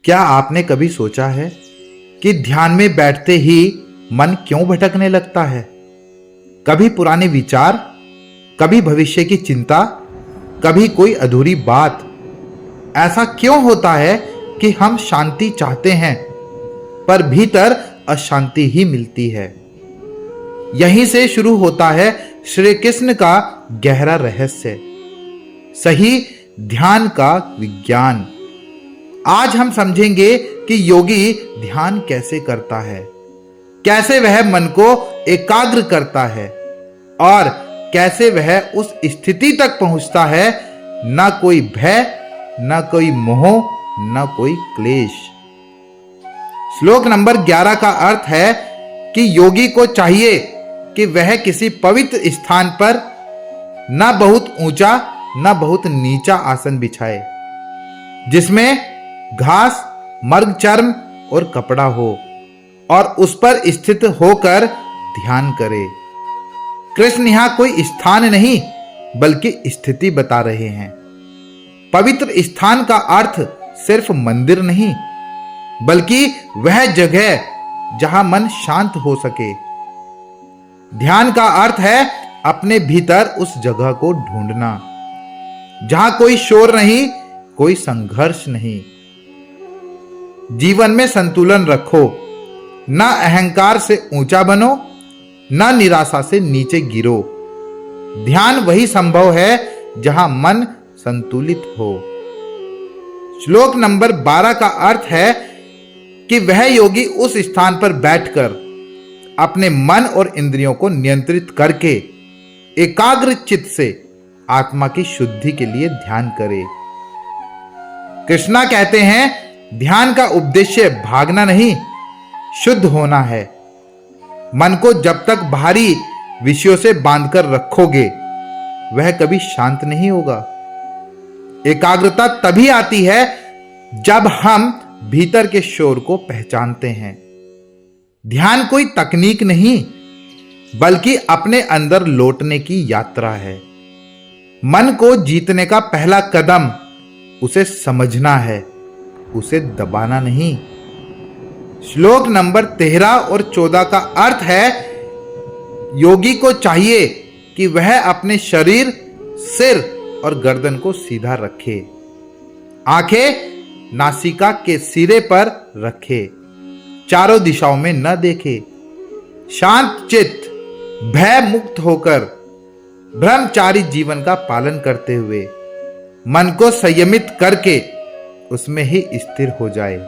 क्या आपने कभी सोचा है कि ध्यान में बैठते ही मन क्यों भटकने लगता है? कभी पुराने विचार, कभी भविष्य की चिंता, कभी कोई अधूरी बात। ऐसा क्यों होता है कि हम शांति चाहते हैं पर भीतर अशांति ही मिलती है? यहीं से शुरू होता है श्री कृष्ण का गहरा रहस्य, सही ध्यान का विज्ञान। आज हम समझेंगे कि योगी ध्यान कैसे करता है, कैसे वह मन को एकाग्र करता है और कैसे वह उस स्थिति तक पहुंचता है, न कोई भय, न कोई मोह, न कोई क्लेश। श्लोक नंबर 11 का अर्थ है कि योगी को चाहिए कि वह किसी पवित्र स्थान पर न बहुत ऊंचा न बहुत नीचा आसन बिछाए, जिसमें घास, मर्ग चर्म और कपड़ा हो, और उस पर स्थित होकर ध्यान करे। कृष्ण यहां कोई स्थान नहीं बल्कि स्थिति बता रहे हैं। पवित्र स्थान का अर्थ सिर्फ मंदिर नहीं, बल्कि वह जगह जहां मन शांत हो सके। ध्यान का अर्थ है अपने भीतर उस जगह को ढूंढना जहां कोई शोर नहीं, कोई संघर्ष नहीं। जीवन में संतुलन रखो, ना अहंकार से ऊंचा बनो, ना निराशा से नीचे गिरो। ध्यान वही संभव है जहां मन संतुलित हो। श्लोक नंबर 12 का अर्थ है कि वह योगी उस स्थान पर बैठकर अपने मन और इंद्रियों को नियंत्रित करके एकाग्र चित्त से आत्मा की शुद्धि के लिए ध्यान करे। कृष्णा कहते हैं, ध्यान का उद्देश्य भागना नहीं, शुद्ध होना है। मन को जब तक बाहरी विषयों से बांधकर रखोगे, वह कभी शांत नहीं होगा। एकाग्रता तभी आती है जब हम भीतर के शोर को पहचानते हैं। ध्यान कोई तकनीक नहीं, बल्कि अपने अंदर लौटने की यात्रा है। मन को जीतने का पहला कदम उसे समझना है, उसे दबाना नहीं। श्लोक नंबर 13 और 14 का अर्थ है, योगी को चाहिए कि वह अपने शरीर, सिर और गर्दन को सीधा रखे, आंखें नासिका के सिरे पर रखे, चारों दिशाओं में न देखे, शांत चित्त, भय मुक्त होकर ब्रह्मचारी जीवन का पालन करते हुए मन को संयमित करके उसमें ही स्थिर हो जाए।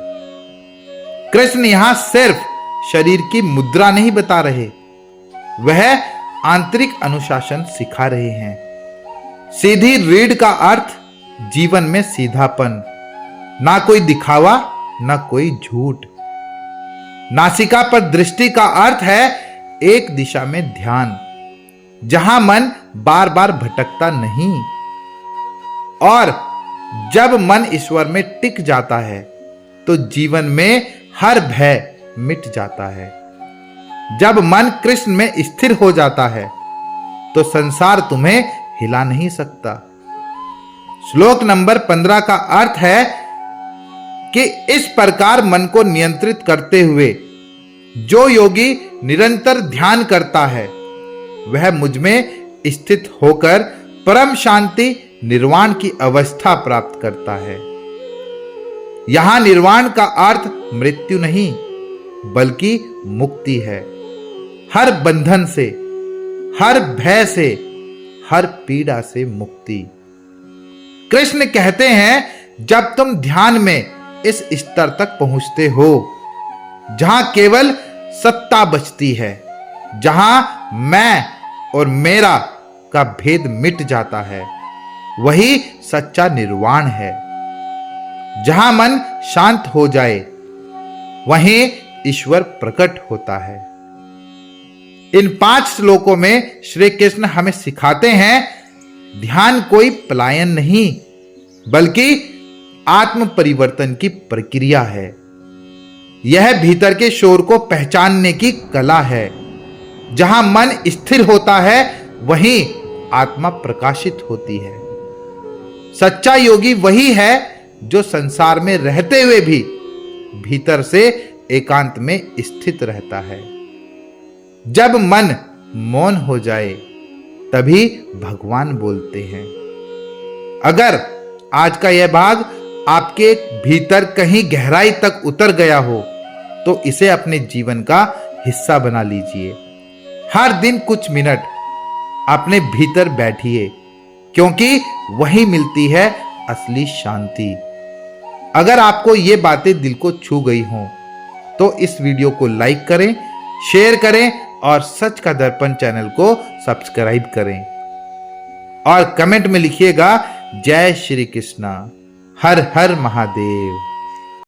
कृष्ण यहां सिर्फ शरीर की मुद्रा नहीं बता रहे, वह आंतरिक अनुशासन सिखा रहे हैं। सीधी रीढ़ का अर्थ जीवन में सीधापन, ना कोई दिखावा, ना कोई झूठ। नासिका पर दृष्टि का अर्थ है एक दिशा में ध्यान, जहां मन बार बार भटकता नहीं। और जब मन ईश्वर में टिक जाता है तो जीवन में हर भय मिट जाता है। जब मन कृष्ण में स्थिर हो जाता है तो संसार तुम्हें हिला नहीं सकता। श्लोक नंबर 15 का अर्थ है कि इस प्रकार मन को नियंत्रित करते हुए जो योगी निरंतर ध्यान करता है, वह मुझ में स्थित होकर परम शांति, निर्वाण की अवस्था प्राप्त करता है। यहां निर्वाण का अर्थ मृत्यु नहीं, बल्कि मुक्ति है। हर बंधन से, हर भय से, हर पीड़ा से मुक्ति। कृष्ण कहते हैं, जब तुम ध्यान में इस स्तर तक पहुंचते हो जहां केवल सत्ता बचती है, जहां मैं और मेरा का भेद मिट जाता है, वही सच्चा निर्वाण है। जहां मन शांत हो जाए, वहीं ईश्वर प्रकट होता है। इन 5 श्लोकों में श्री कृष्ण हमें सिखाते हैं, ध्यान कोई पलायन नहीं, बल्कि आत्म परिवर्तन की प्रक्रिया है। यह भीतर के शोर को पहचानने की कला है। जहां मन स्थिर होता है, वहीं आत्मा प्रकाशित होती है। सच्चा योगी वही है जो संसार में रहते हुए भी भीतर से एकांत में स्थित रहता है। जब मन मौन हो जाए तभी भगवान बोलते हैं। अगर आज का यह भाग आपके भीतर कहीं गहराई तक उतर गया हो तो इसे अपने जीवन का हिस्सा बना लीजिए। हर दिन कुछ मिनट अपने भीतर बैठिए, क्योंकि वहीं मिलती है असली शांति। अगर आपको ये बातें दिल को छू गई हों तो इस वीडियो को लाइक करें, शेयर करें और सच का दर्पण चैनल को सब्सक्राइब करें और कमेंट में लिखिएगा जय श्री कृष्णा, हर हर महादेव।